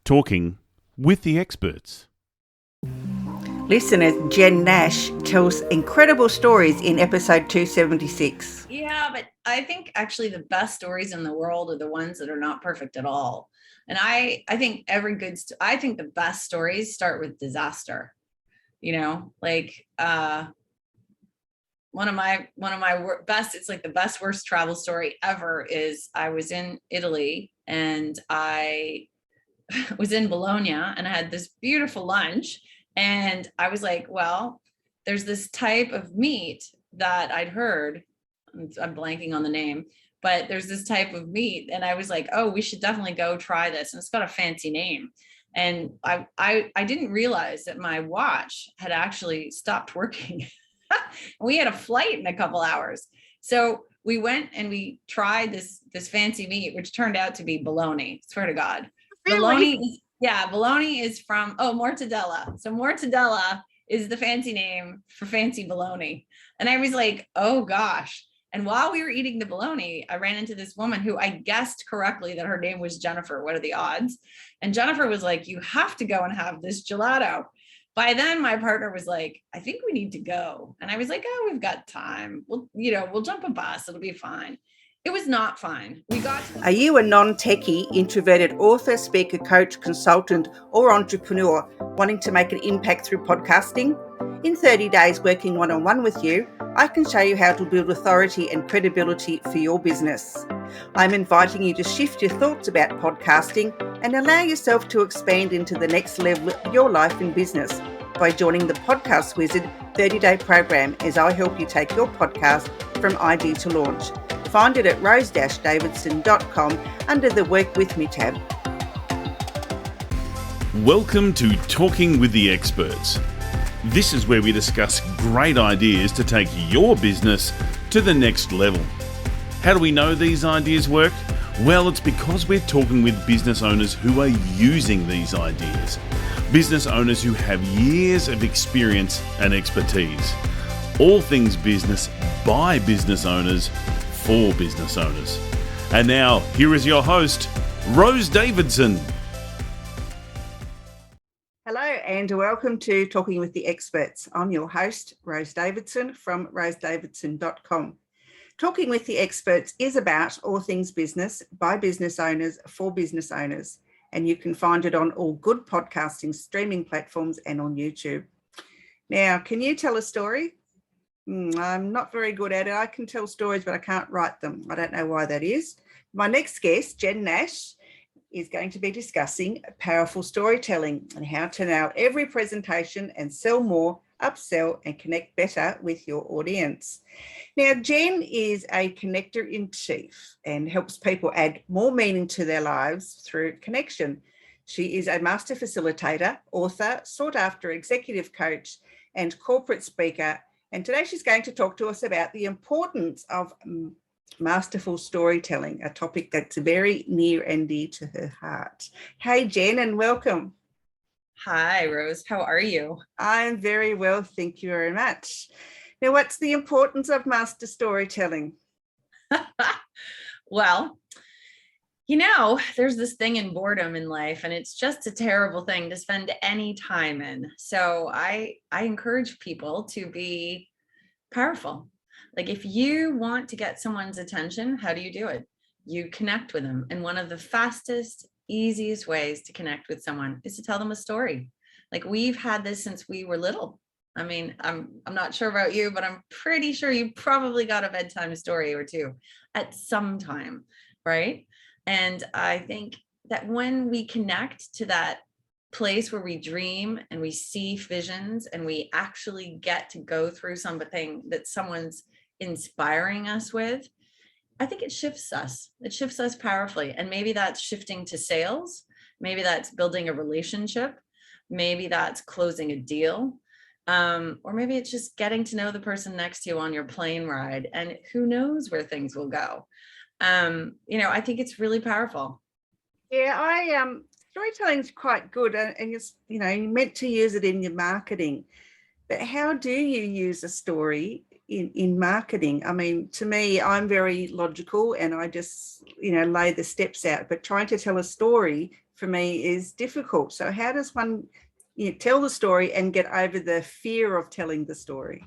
Talking with the experts. Listener Jen Nash tells incredible stories in episode 276. Yeah, but I think actually the best stories in the world are the ones that are not perfect at all. And I think I think the best stories start with disaster. Like one of my best, it's like the best worst travel story ever is I was in Italy and I was in Bologna and I had this beautiful lunch and I was like, well, there's this type of meat that I'd heard. I'm blanking on the name, but there's this type of meat. And I was like, oh, we should definitely go try this. And it's got a fancy name. And I didn't realize that my watch had actually stopped working. We had a flight in a couple hours. So we went and we tried this fancy meat, which turned out to be bologna. Swear to God. Really? Bologna is from, mortadella. So mortadella is the fancy name for fancy bologna. And I was like, oh gosh. And while we were eating the bologna, I ran into this woman who I guessed correctly that her name was Jennifer. What are the odds? And Jennifer was like, you have to go and have this gelato. By then my partner was like, I think we need to go. And I was like, oh, we've got time. We'll jump a bus. It'll be fine. It was not fine. Are you a non-techie, introverted author, speaker, coach, consultant, or entrepreneur wanting to make an impact through podcasting? In 30 days working one-on-one with you, I can show you how to build authority and credibility for your business. I'm inviting you to shift your thoughts about podcasting and allow yourself to expand into the next level of your life and business by joining the Podcast Wizard 30-day program as I help you take your podcast from idea to launch. Find it at rose-davidson.com under the Work With Me tab. Welcome to Talking with the Experts. This is where we discuss great ideas to take your business to the next level. How do we know these ideas work? Well, it's because we're talking with business owners who are using these ideas. Business owners who have years of experience and expertise. All things business by business owners for business owners. And now, here is your host, Rose Davidson. Hello and welcome to Talking with the Experts. I'm your host, Rose Davidson from rosedavidson.com. Talking with the Experts is about all things business by business owners for business owners. And you can find it on all good podcasting streaming platforms and on YouTube. Now, can you tell a story? I'm not very good at it. I can tell stories, but I can't write them. I don't know why that is. My next guest, Jen Nash, is going to be discussing powerful storytelling and how to nail every presentation and sell more, upsell and connect better with your audience. Now, Jen is a connector in chief and helps people add more meaning to their lives through connection. She is a master facilitator, author, sought after executive coach and corporate speaker. And today she's going to talk to us about the importance of masterful storytelling, a topic that's very near and dear to her heart. Hey, Jen, and welcome. Hi, Rose. How are you? I'm very well, thank you very much. Now, what's the importance of master storytelling? Well, there's this thing in boredom in life, and it's just a terrible thing to spend any time in. So I encourage people to be powerful. Like if you want to get someone's attention, how do you do it? You connect with them. And one of the fastest, easiest ways to connect with someone is to tell them a story. Like we've had this since we were little. I mean, I'm not sure about you, but I'm pretty sure you probably got a bedtime story or two at some time, right? And I think that when we connect to that place where we dream and we see visions and we actually get to go through something that someone's inspiring us with, I think it shifts us. It shifts us powerfully. And maybe that's shifting to sales. Maybe that's building a relationship. Maybe that's closing a deal. Or maybe it's just getting to know the person next to you on your plane ride, and who knows where things will go. I think it's really powerful. Yeah, storytelling is quite good, and it's, you're meant to use it in your marketing. But how do you use a story in marketing? I mean, to me, I'm very logical and I just, lay the steps out. But trying to tell a story for me is difficult. So how does one tell the story and get over the fear of telling the story?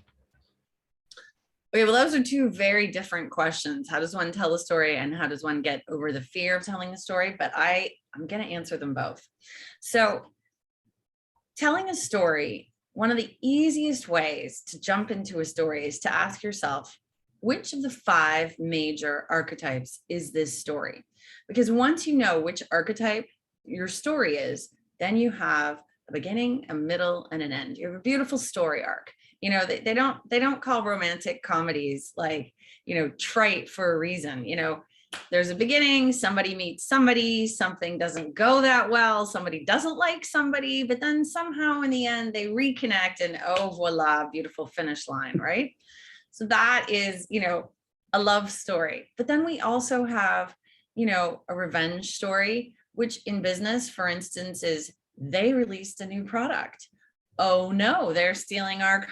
Okay, well, those are two very different questions. How does one tell a story and how does one get over the fear of telling a story? But I'm going to answer them both. So telling a story, one of the easiest ways to jump into a story is to ask yourself, which of the 5 major archetypes is this story? Because once you know which archetype your story is, then you have a beginning, a middle, and an end. You have a beautiful story arc. They don't call romantic comedies like, trite for a reason. There's a beginning, somebody meets somebody, something doesn't go that well, somebody doesn't like somebody, but then somehow in the end they reconnect and oh voila, beautiful finish line, right? So that is, a love story. But then we also have, a revenge story, which in business, for instance, is they released a new product. Oh no, they're stealing our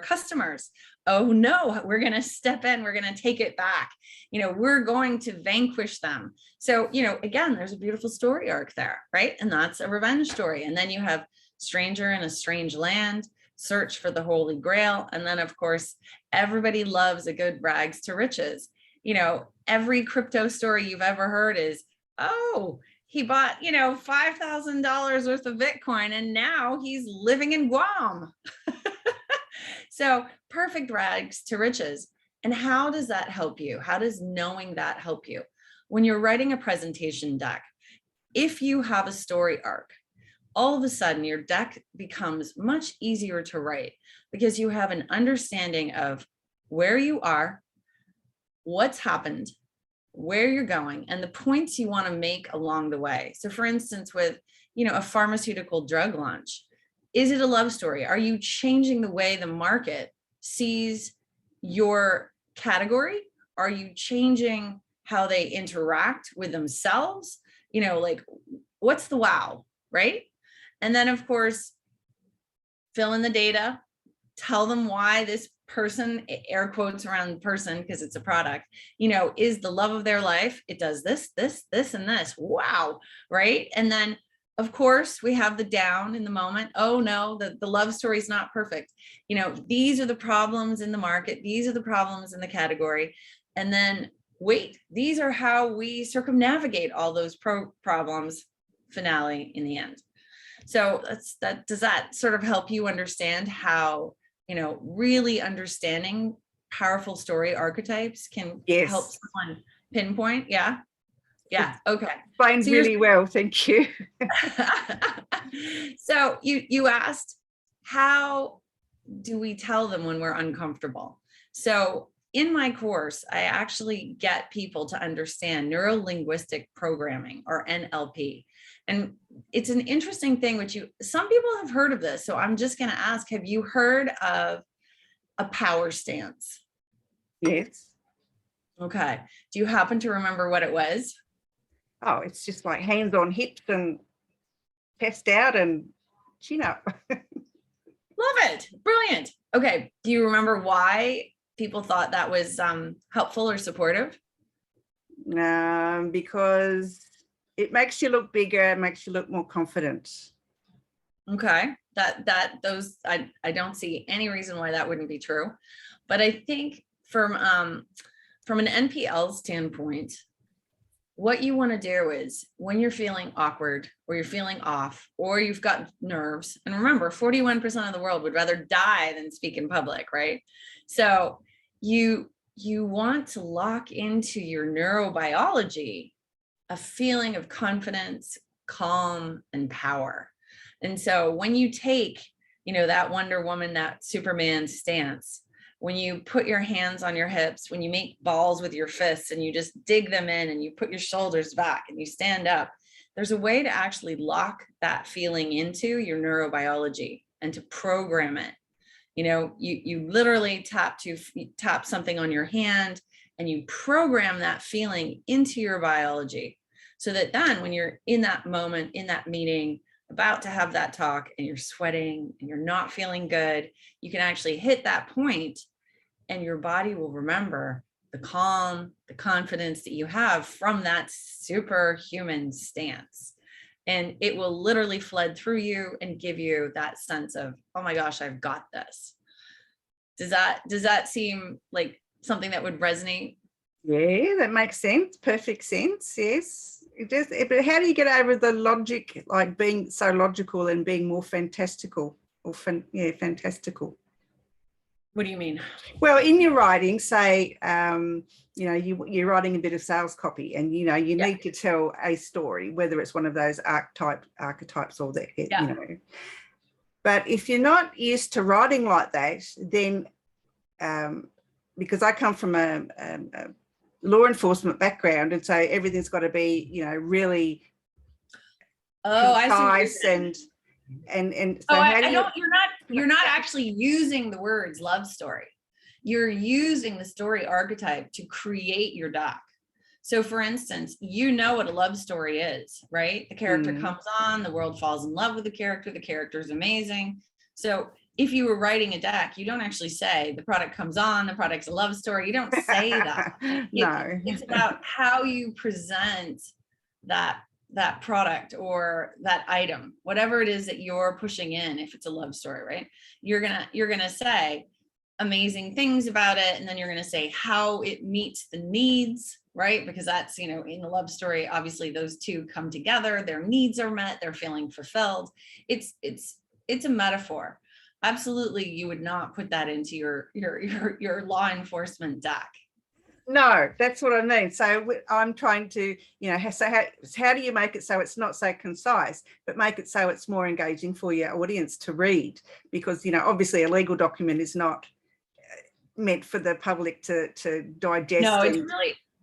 customers. Oh no, we're going to step in, we're going to take it back. We're going to vanquish them. So, again, there's a beautiful story arc there, right? And that's a revenge story. And then you have stranger in a strange land, search for the Holy Grail. And then of course, everybody loves a good rags to riches. Every crypto story you've ever heard is, oh, he bought, $5,000 worth of Bitcoin and now he's living in Guam. So perfect rags to riches. And how does that help you? How does knowing that help you? When you're writing a presentation deck, if you have a story arc, all of a sudden your deck becomes much easier to write because you have an understanding of where you are, what's happened, where you're going, and the points you want to make along the way. So for instance, with, a pharmaceutical drug launch, is it a love story? Are you changing the way the market sees your category? Are you changing how they interact with themselves? Like what's the wow, right? And then of course, fill in the data, tell them why this person, air quotes around person because it's a product, is the love of their life. It does this, this, this, and this. Wow. Right. And then of course we have the down in the moment. Oh no, the love story is not perfect. These are the problems in the market. These are the problems in the category. And then wait, these are how we circumnavigate all those problems, finale in the end. So does that sort of help you understand how, really understanding powerful story archetypes can help someone pinpoint? Yeah. Yeah. Okay. Explained really well. Thank you. So you asked, how do we tell them when we're uncomfortable? So in my course, I actually get people to understand neuro-linguistic programming, or NLP. And it's an interesting thing, which some people have heard of this. So I'm just going to ask, have you heard of a power stance? Yes. Okay. Do you happen to remember what it was? Oh, it's just like hands on hips and chest out and chin up. Love it. Brilliant. Okay. Do you remember why people thought that was helpful or supportive? Because it makes you look bigger, it makes you look more confident. Okay. I don't see any reason why that wouldn't be true. But I think from an NPL standpoint, what you want to do is when you're feeling awkward or you're feeling off or you've got nerves, and remember, 41% of the world would rather die than speak in public, right? So you want to lock into your neurobiology a feeling of confidence, calm, and power. And so when you take, that Wonder Woman, that Superman stance, when you put your hands on your hips, when you make balls with your fists and you just dig them in and you put your shoulders back and you stand up, there's a way to actually lock that feeling into your neurobiology and to program it. You literally tap something on your hand and you program that feeling into your biology so that then when you're in that moment, in that meeting, about to have that talk and you're sweating and you're not feeling good, you can actually hit that point and your body will remember, the calm, the confidence that you have from that superhuman stance. And it will literally flood through you and give you that sense of, oh my gosh, I've got this. Does that seem like something that would resonate? Yeah, that makes sense. Perfect sense. Yes. It does. But how do you get over the logic, like being so logical and being more fantastical or fantastical? What do you mean? Well, in your writing, say, you're writing a bit of sales copy, and you need to tell a story, whether it's one of those archetypes or that, But if you're not used to writing like that, then because I come from a law enforcement background, and so everything's got to be, really concise and so I don't, you're not actually using the words love story. You're using the story archetype to create your doc. So for instance, what a love story is, right? The character comes on, the world falls in love with the character is amazing. So if you were writing a deck, you don't actually say the product comes on, the product's a love story. You don't say that. No. It's about how you present that product or that item, whatever it is that you're pushing in. If it's a love story, right? You're gonna say amazing things about it, and then you're gonna say how it meets the needs, right? Because that's, in the love story, obviously those two come together, their needs are met, they're feeling fulfilled. It's a metaphor. Absolutely, you would not put that into your law enforcement deck. No, that's what I mean. So I'm trying to, so how do you make it so it's not so concise, but make it so it's more engaging for your audience to read? Because, obviously a legal document is not meant for the public to digest. No,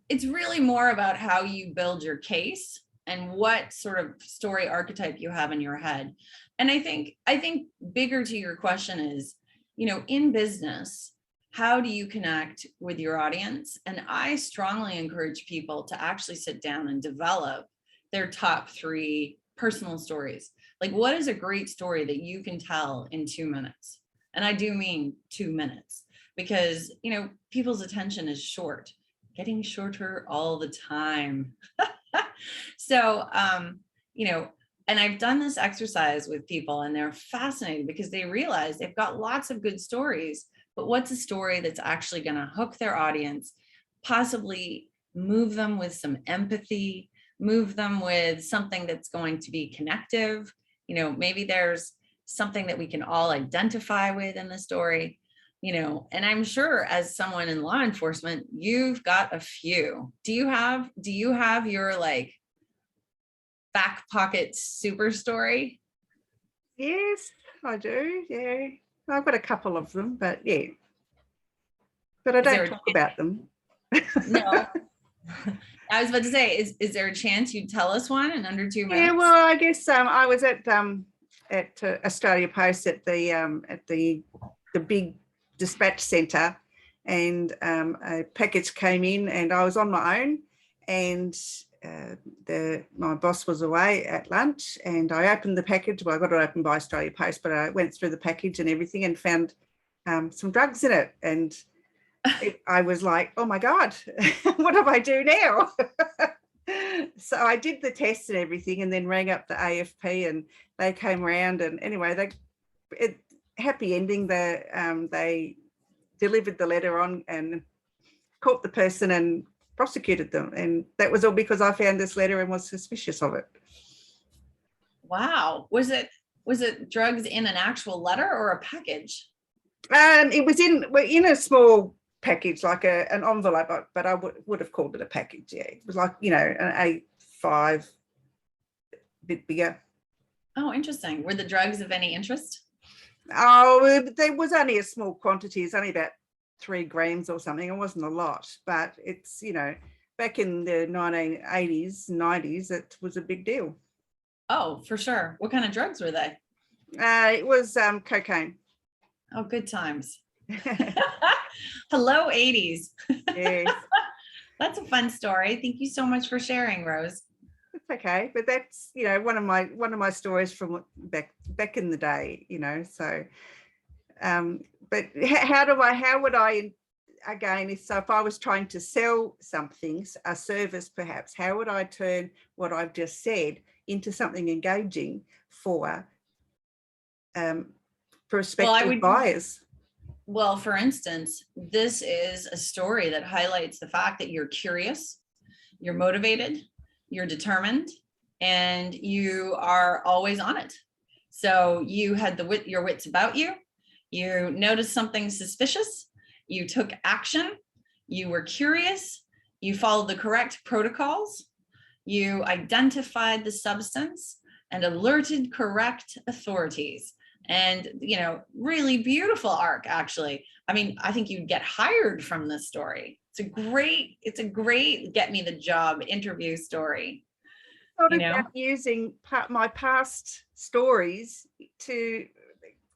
it's really more about how you build your case and what sort of story archetype you have in your head. And I think bigger to your question is, in business, how do you connect with your audience? And I strongly encourage people to actually sit down and develop their top 3 personal stories. Like, what is a great story that you can tell in 2 minutes? And I do mean 2 minutes, because, people's attention is short, getting shorter all the time. So, and I've done this exercise with people, and they're fascinated because they realize they've got lots of good stories, but what's a story that's actually going to hook their audience, possibly move them with some empathy, move them with something that's going to be connective? Maybe there's something that we can all identify with in the story, and I'm sure as someone in law enforcement, you've got a few. Do you have your back pocket super story? Yes, I do. Yeah. I've got a couple of them, but yeah. But I don't talk about them. No. I was about to say, is there a chance you'd tell us one in under 2 minutes? Yeah, well, I guess I was at Australia Post at the big dispatch centre, and a package came in, and I was on my own, and my boss was away at lunch, and I opened the package. Well, I got it opened by Australia Post, but I went through the package and everything and found some drugs in it. And I was like, oh my God, what do I do now? So I did the test and everything, and then rang up the AFP, and they came around, and anyway, happy ending. They delivered the letter on and caught the person and prosecuted them, and that was all because I found this letter and was suspicious of it. Wow. Was it drugs in an actual letter or a package? It was in a small package, like an envelope, but I would have called it a package. Yeah, it was like an A5, a bit bigger. Oh, interesting. Were the drugs of any interest? Oh, there was only a small quantity. It's only about 3 grams or something. It wasn't a lot, but it's, back in the 1980s, 90s, it was a big deal. Oh, for sure. What kind of drugs were they? It was cocaine. Oh, good times. Hello, 80s. Yes. That's a fun story. Thank you so much for sharing, Rose. It's okay, but that's one of my stories from back in the day. So, but how would I again, if I was trying to sell something, a service perhaps, how would I turn what I've just said into something engaging for prospective buyers? Well, for instance, this is a story that highlights the fact that you're curious, you're motivated, you're determined, and you are always on it. So you had your wits about you. You noticed something suspicious. You took action. You were curious. You followed the correct protocols. You identified the substance and alerted correct authorities. And, really beautiful arc, actually. I mean, I think you'd get hired from this story. It's a great get me the job interview story. Thought about using my past stories to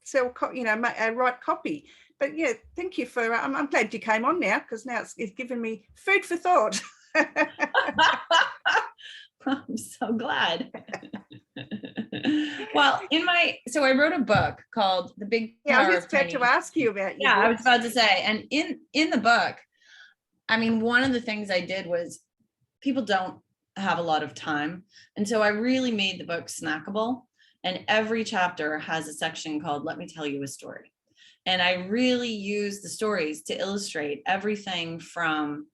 sell, write copy. But yeah, thank you for, I'm glad you came on now, because now it's given me food for thought. I'm so glad. Well, so I wrote a book called The Big Power. Yeah, I was just about to ask you about your I was about to say, and in the book, I mean, one of the things I did was people don't have a lot of time. And so I really made the book snackable. And every chapter has a section called Let Me Tell You a Story. And I really use the stories to illustrate everything from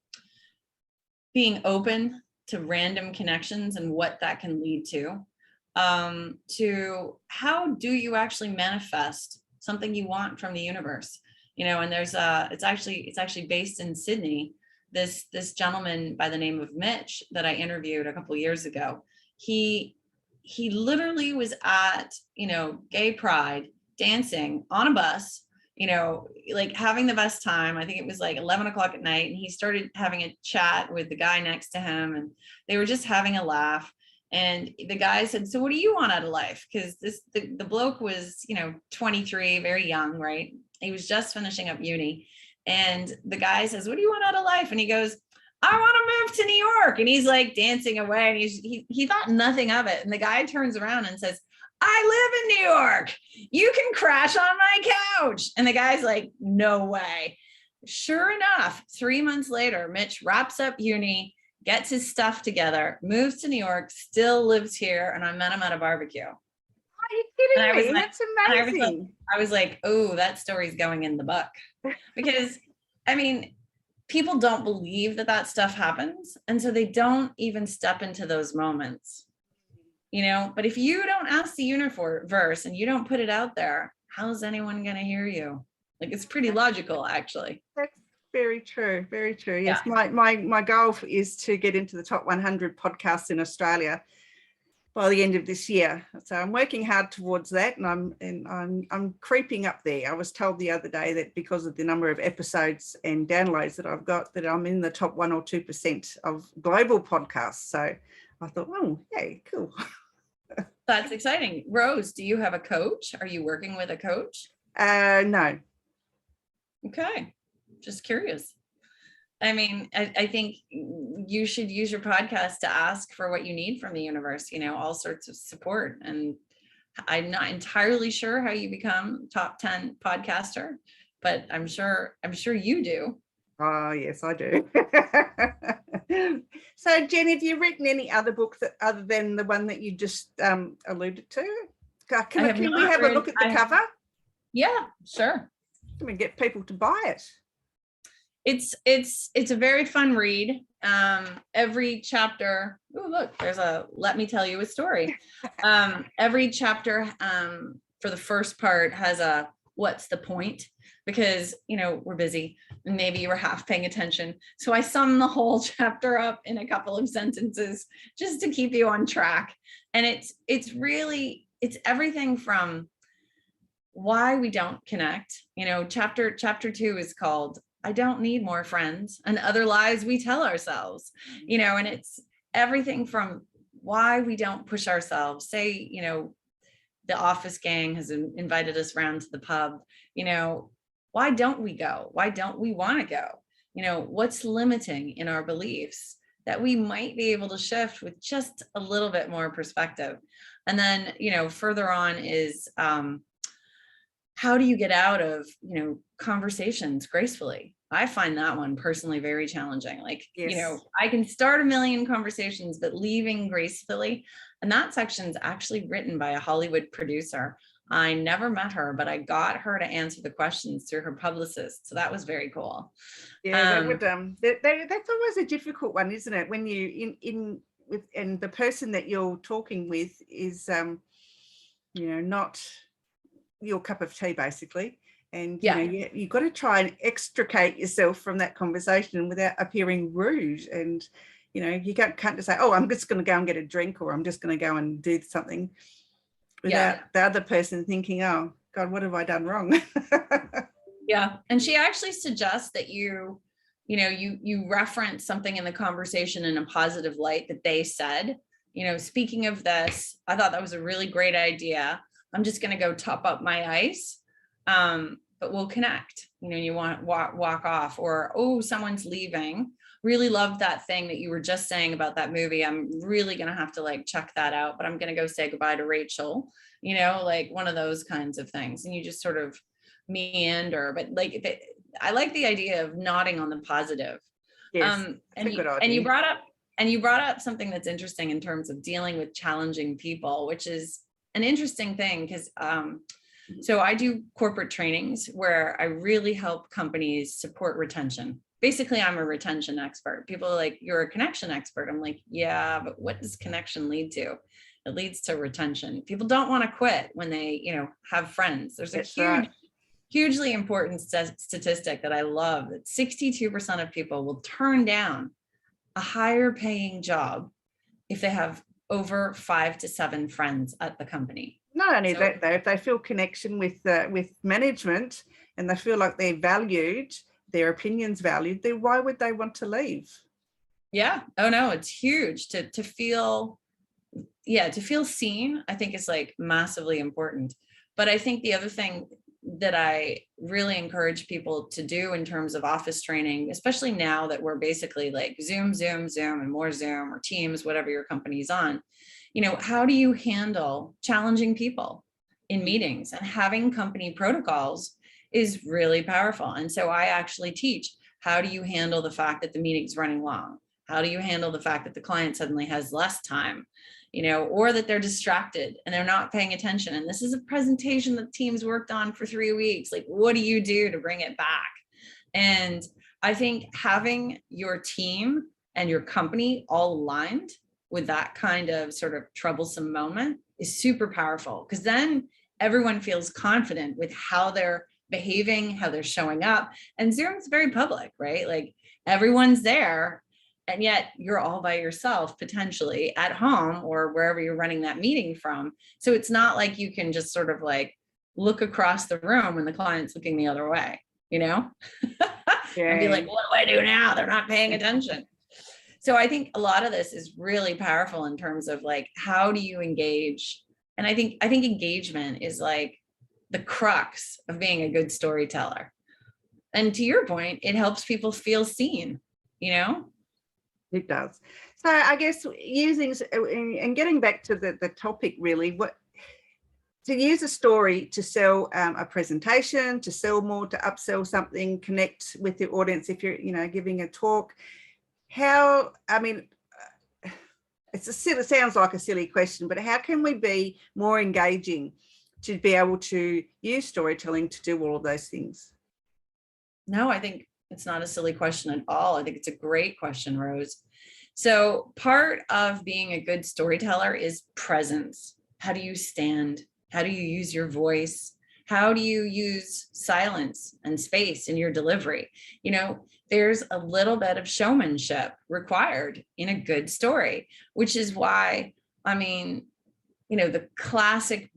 being open to random connections and what that can lead to how do you actually manifest something you want from the universe. And there's it's actually based in Sydney. This gentleman by the name of Mitch that I interviewed a couple of years ago, he literally was at gay pride dancing on a bus, like having the best time. I think it was like 11 o'clock at night, and he started having a chat with the guy next to him, and they were just having a laugh. And the guy said, "So what do you want out of life?" Because the bloke was 23, very young, right? He was just finishing up uni. And the guy says, "What do you want out of life?" And he goes, "I want to move to New York." And he's like dancing away, and he thought nothing of it. And the guy turns around and says, "I live in New York. You can crash on my couch." And the guy's like, "No way." Sure enough, 3 months later, Mitch wraps up uni, gets his stuff together, moves to New York, still lives here. And I met him at a barbecue. Are you kidding me? That's amazing. I was like, oh, that story's going in the book. Because, I mean, people don't believe that stuff happens. And so they don't even step into those moments. But if you don't ask the universe and you don't put it out there, how's anyone going to hear you? Like, it's pretty logical, actually. That's very true. Very true. Yes. Yeah. My goal is to get into the top 100 podcasts in Australia by the end of this year. So I'm working hard towards that, and I'm creeping up there. I was told the other day that because of the number of episodes and downloads that I've got, that I'm in the top 1 or 2% of global podcasts. So I thought, oh, yeah, cool. That's exciting. Rose, do you have a coach? Are you working with a coach? No. Okay. Just curious. I mean, I think you should use your podcast to ask for what you need from the universe, all sorts of support. And I'm not entirely sure how you become top 10 podcaster, but I'm sure you do. Oh, yes, I do. So, Jen, have you written any other books other than the one that you just alluded to? Can we have a look at the cover? Yeah, sure. Can we get people to buy it? It's a very fun read. Every chapter, oh, look, there's a Let Me Tell You a Story. Every chapter for the first part has a what's the point? Because, we're busy and maybe you were half paying attention. So I sum the whole chapter up in a couple of sentences just to keep you on track. And it's everything from why we don't connect. Chapter 2 is called I Don't Need More Friends and Other Lies We Tell Ourselves, and it's everything from why we don't push ourselves. Say, the office gang has invited us around to the pub, why don't we go? Why don't we want to go? What's limiting in our beliefs that we might be able to shift with just a little bit more perspective. And then, further on is how do you get out of, conversations gracefully? I find that one personally very challenging. Like, Yes. I can start a million conversations, but leaving gracefully. And that section's actually written by a Hollywood producer. I never met her, but I got her to answer the questions through her publicist. So that was very cool. Yeah, that would that's always a difficult one, isn't it? When you in with, and the person that you're talking with is not your cup of tea, basically. And Yeah. you've got to try and extricate yourself from that conversation without appearing rude. And you can't just say, oh, I'm just going to go and get a drink, or I'm just going to go and do something, without the other person thinking, oh God, what have I done wrong? Yeah. And she actually suggests that you reference something in the conversation in a positive light that they said. Speaking of this, I thought that was a really great idea. I'm just going to go top up my ice. But we'll connect. You want to walk off, or, oh, someone's leaving. Really loved that thing that you were just saying about that movie. I'm really going to have to check that out, but I'm going to go say goodbye to Rachel, like one of those kinds of things. And you just sort of meander, but I like the idea of nodding on the positive. Yes, and you brought up something that's interesting in terms of dealing with challenging people, which is an interesting thing, because so I do corporate trainings where I really help companies support retention. Basically, I'm a retention expert. People are like, you're a connection expert. I'm like, yeah, but what does connection lead to? It leads to retention. People don't want to quit when they, have friends. There's a hugely important statistic that I love, that 62% of people will turn down a higher paying job if they have over 5 to 7 friends at the company. Not only that, though, if they feel connection with management and they feel like they're valued, their opinions valued, then why would they want to leave? Yeah. Oh no, it's huge to feel seen. I think is massively important. But I think the other thing that I really encourage people to do in terms of office training, especially now that we're basically Zoom, and more Zoom or Teams, whatever your company's on, how do you handle challenging people in meetings? And having company protocols is really powerful. And so I actually teach, how do you handle the fact that the meeting's running long? How do you handle the fact that the client suddenly has less time, or that they're distracted and they're not paying attention? And this is a presentation that teams worked on for 3 weeks. What do you do to bring it back? And I think having your team and your company all aligned with that kind of sort of troublesome moment is super powerful, because then everyone feels confident with how they're behaving, how they're showing up. And Zoom's very public, right? Everyone's there, and yet you're all by yourself, potentially at home or wherever you're running that meeting from. So it's not like you can just sort of look across the room when the client's looking the other way, And be like, what do I do now? They're not paying attention. So I think a lot of this is really powerful in terms of how do you engage? And I think engagement is the crux of being a good storyteller. And to your point, it helps people feel seen, It does. So I guess using, and getting back to the topic really, to use a story to sell a presentation, to sell more, to upsell something, connect with the audience if you're giving a talk. It sounds like a silly question, but how can we be more engaging to be able to use storytelling to do all of those things? No, I think it's not a silly question at all. I think it's a great question, Rose. So part of being a good storyteller is presence. How do you stand? How do you use your voice? How do you use silence and space in your delivery? There's a little bit of showmanship required in a good story, which is why, the classic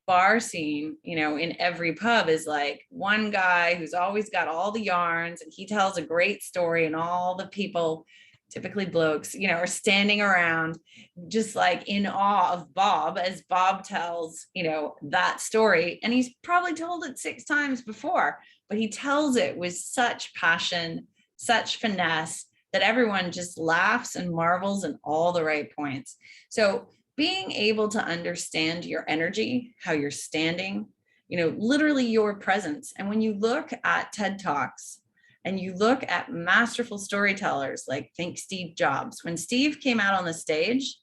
bar scene, in every pub is one guy who's always got all the yarns, and he tells a great story, and all the people, typically blokes, are standing around just in awe of Bob as Bob tells, that story. And he's probably told it 6 times before, but he tells it with such passion, such finesse, that everyone just laughs and marvels in all the right points. So being able to understand your energy, how you're standing, literally your presence. And when you look at TED Talks and you look at masterful storytellers, like think Steve Jobs, when Steve came out on the stage,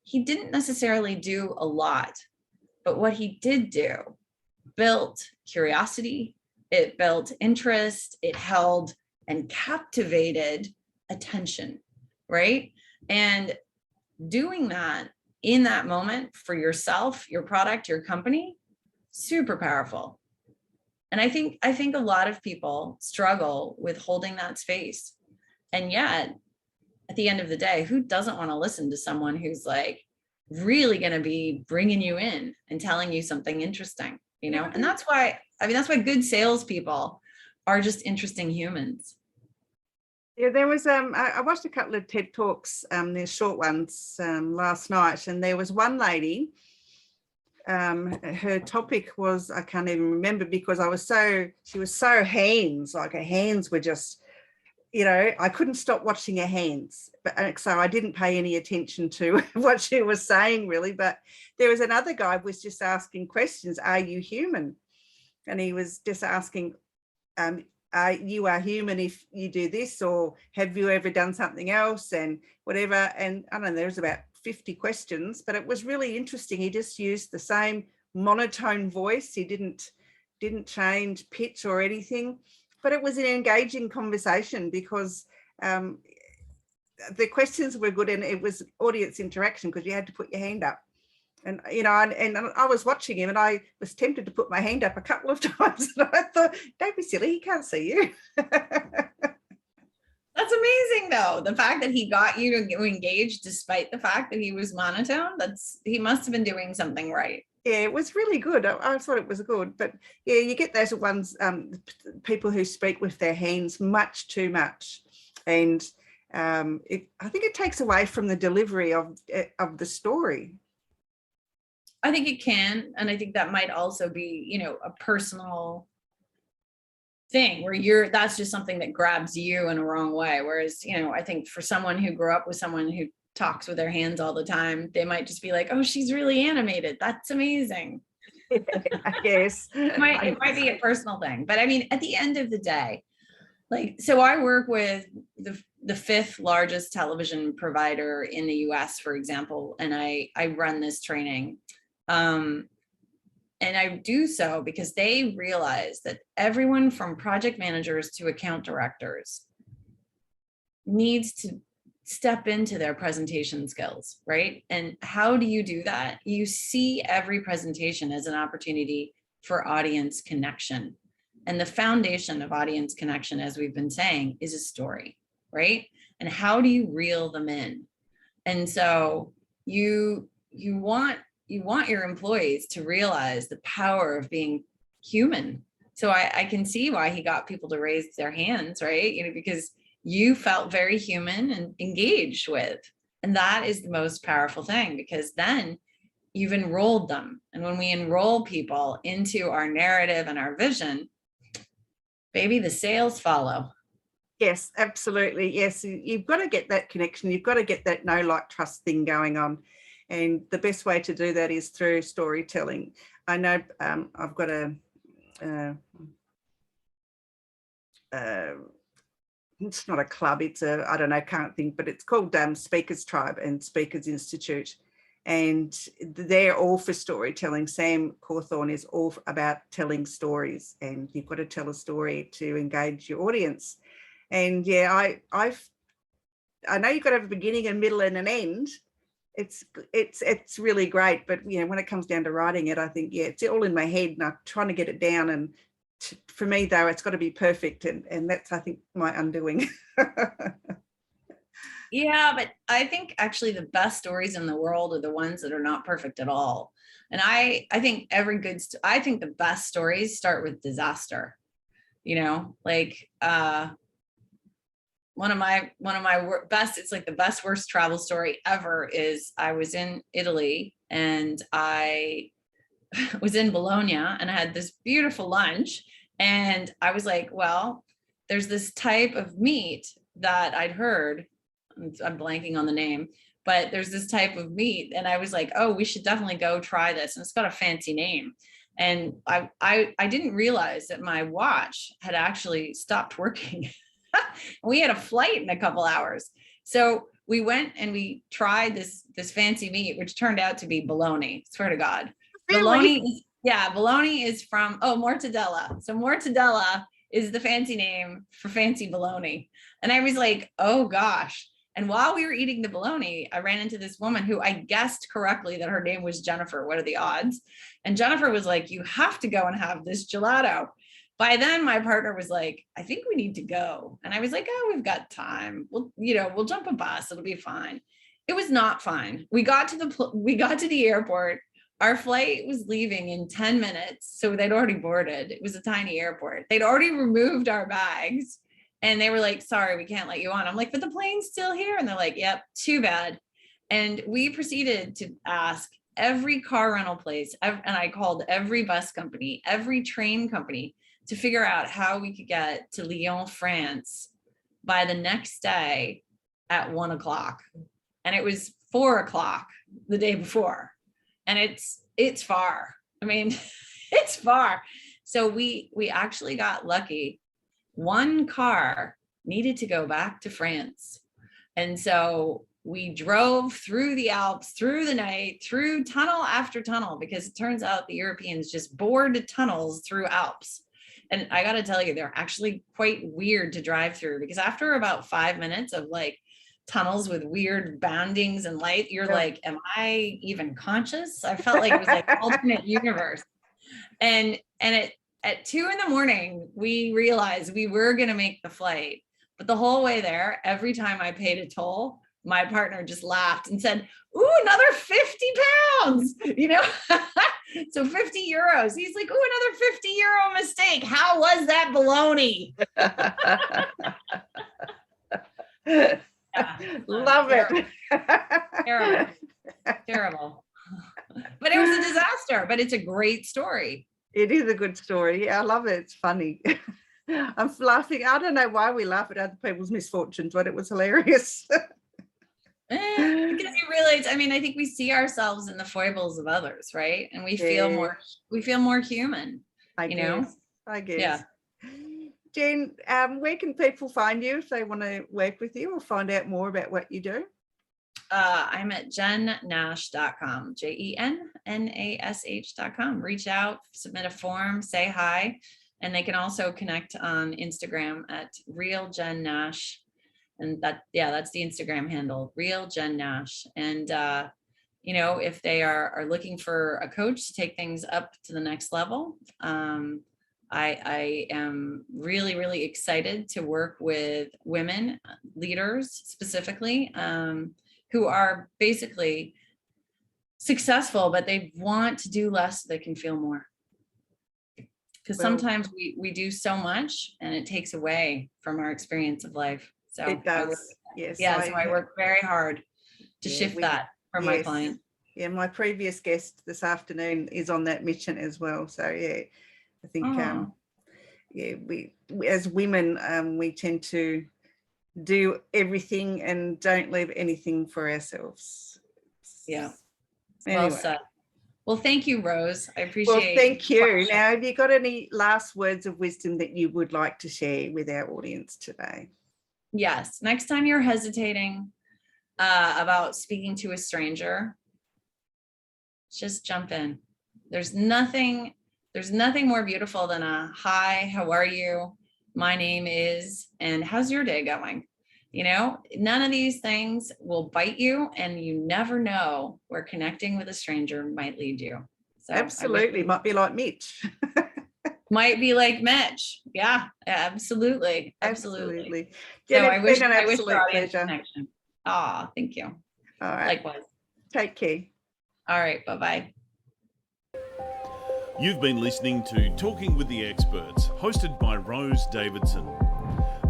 he didn't necessarily do a lot, but what he did do built curiosity, it built interest, it held and captivated attention, right? And doing that in that moment for yourself, your product, your company, super powerful. And I think a lot of people struggle with holding that space. And yet, at the end of the day, who doesn't want to listen to someone who's like really going to be bringing you in and telling you something interesting, And that's why good salespeople are just interesting humans. Yeah, there was I watched a couple of TED Talks, they're short ones, last night, and there was one lady. Her topic was, I can't even remember because she was so hands, like her hands were just, I couldn't stop watching her hands, but so I didn't pay any attention to what she was saying really. But there was another guy who was just asking questions. Are you human? And he was just asking, you are human if you do this, or have you ever done something else, and whatever. And I don't know, there's about 50 questions, but it was really interesting. He just used the same monotone voice. He didn't change pitch or anything, but it was an engaging conversation because the questions were good, and it was audience interaction because you had to put your hand up. And and I was watching him, and I was tempted to put my hand up a couple of times, and I thought, don't be silly, he can't see you. That's amazing, though. The fact that he got you to engage despite the fact that he was monotone, he must have been doing something right. Yeah, it was really good. I thought it was good. But yeah, you get those ones, people who speak with their hands much too much. And I think it takes away from the delivery of the story. I think it can. And I think that might also be, a personal thing where that's just something that grabs you in a wrong way. Whereas, I think for someone who grew up with someone who talks with their hands all the time, they might just be like, oh, she's really animated. That's amazing. Yes. It might be a personal thing. But I mean, at the end of the day, so I work with the fifth largest television provider in the US, for example, and I run this training. And I do so because they realize that everyone from project managers to account directors needs to step into their presentation skills, right? And how do you do that? You see every presentation as an opportunity for audience connection. And the foundation of audience connection, as we've been saying, is a story, right? And how do you reel them in? And so you want your employees to realize the power of being human. So I can see why he got people to raise their hands, right? Because you felt very human and engaged with. And that is the most powerful thing, because then you've enrolled them. And when we enroll people into our narrative and our vision, baby, the sales follow. Yes, absolutely. Yes, you've got to get that connection. You've got to get that know, like, trust thing going on. And the best way to do that is through storytelling. I know I've got it's not a club, it's I don't know, can't think, but it's called Speakers Tribe and Speakers Institute. And they're all for storytelling. Sam Cawthorne is all about telling stories, and you've got to tell a story to engage your audience. And yeah, I know you've got to have a beginning, a middle, and an end. It's really great, but when it comes down to writing it, I think it's all in my head, and I'm trying to get it down. And for me, though, it's got to be perfect, and that's, I think, my undoing. Yeah, but I think actually the best stories in the world are the ones that are not perfect at all. And I think I think the best stories start with disaster. One of my best, it's like the best worst travel story ever is I was in Italy and I was in Bologna and I had this beautiful lunch, and I was like, well, there's this type of meat that I'd heard, I'm blanking on the name, but there's this type of meat, and I was like, oh, we should definitely go try this, and it's got a fancy name. And I didn't realize that my watch had actually stopped working. We had a flight in a couple hours. So we went and we tried this fancy meat, which turned out to be bologna. Swear to God. Really? Bologna is from, mortadella. So mortadella is the fancy name for fancy bologna. And I was like, oh gosh. And while we were eating the bologna, I ran into this woman who I guessed correctly that her name was Jennifer. What are the odds? And Jennifer was like, you have to go and have this gelato. By then, my partner was like, I think we need to go. And I was like, oh, we've got time. We'll jump a bus. It'll be fine. It was not fine. We got to the airport. Our flight was leaving in 10 minutes. So they'd already boarded. It was a tiny airport. They'd already removed our bags. And they were like, sorry, we can't let you on. I'm like, but the plane's still here. And they're like, yep, too bad. And we proceeded to ask every car rental place. And I called every bus company, every train company to figure out how we could get to Lyon, France by the next day at 1:00. And it was 4:00 the day before. And it's far. I mean, it's far. So we actually got lucky. One car needed to go back to France. And so we drove through the Alps, through the night, through tunnel after tunnel, because it turns out the Europeans just bored tunnels through Alps. And I got to tell you, they're actually quite weird to drive through, because after about 5 minutes of like tunnels with weird boundings and light, you're like, am I even conscious? I felt like it was like alternate universe. And at 2 a.m, we realized we were going to make the flight. But the whole way there, every time I paid a toll, my partner just laughed and said, ooh, another 50 pounds, so 50 euros. He's like, ooh, another 50 euro mistake. How was that bologna? Love terrible. it. Terrible. But it was a disaster, but it's a great story. It is a good story. Yeah, I love it. It's funny. I'm laughing. I don't know why we laugh at other people's misfortunes, but it was hilarious. Because you realize, I think we see ourselves in the foibles of others, right? And we feel more human. I guess. Yeah. Jen, where can people find you if they want to work with you or find out more about what you do? I'm at jennash.com, JENNASH.com. Reach out, submit a form, say hi, and they can also connect on Instagram at Real Jen Nash. And that's the Instagram handle, Real Jen Nash. And, if they are looking for a coach to take things up to the next level, I am really, really excited to work with women leaders specifically, who are basically successful, but they want to do less so they can feel more. Because sometimes we do so much and it takes away from our experience of life. So it does. Yes. So I work very hard to shift that for my clients. Yeah, my previous guest this afternoon is on that mission as well. So yeah, I think we as women we tend to do everything and don't leave anything for ourselves. Yeah. Anyway. Well said. Well, thank you, Rose. I appreciate it. Well, thank you. Now, have you got any last words of wisdom that you would like to share with our audience today? Yes. Next time you're hesitating about speaking to a stranger, just jump in. There's nothing more beautiful than a hi, how are you? My name is, and how's your day going? None of these things will bite you, and you never know where connecting with a stranger might lead you. So absolutely. Might be like Mitch. Might be like Mitch. Yeah, absolutely. Absolutely. So I wish our audience connection. Oh, thank you. All right. Likewise. Take care. All right. Bye-bye. You've been listening to Talking with the Experts, hosted by Rose Davidson.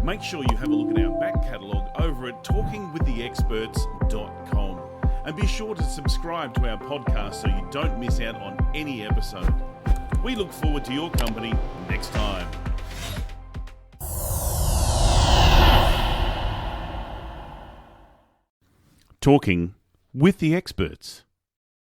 Make sure you have a look at our back catalogue over at talkingwiththeexperts.com. And be sure to subscribe to our podcast so you don't miss out on any episode. We look forward to your company next time. Talking with the Experts.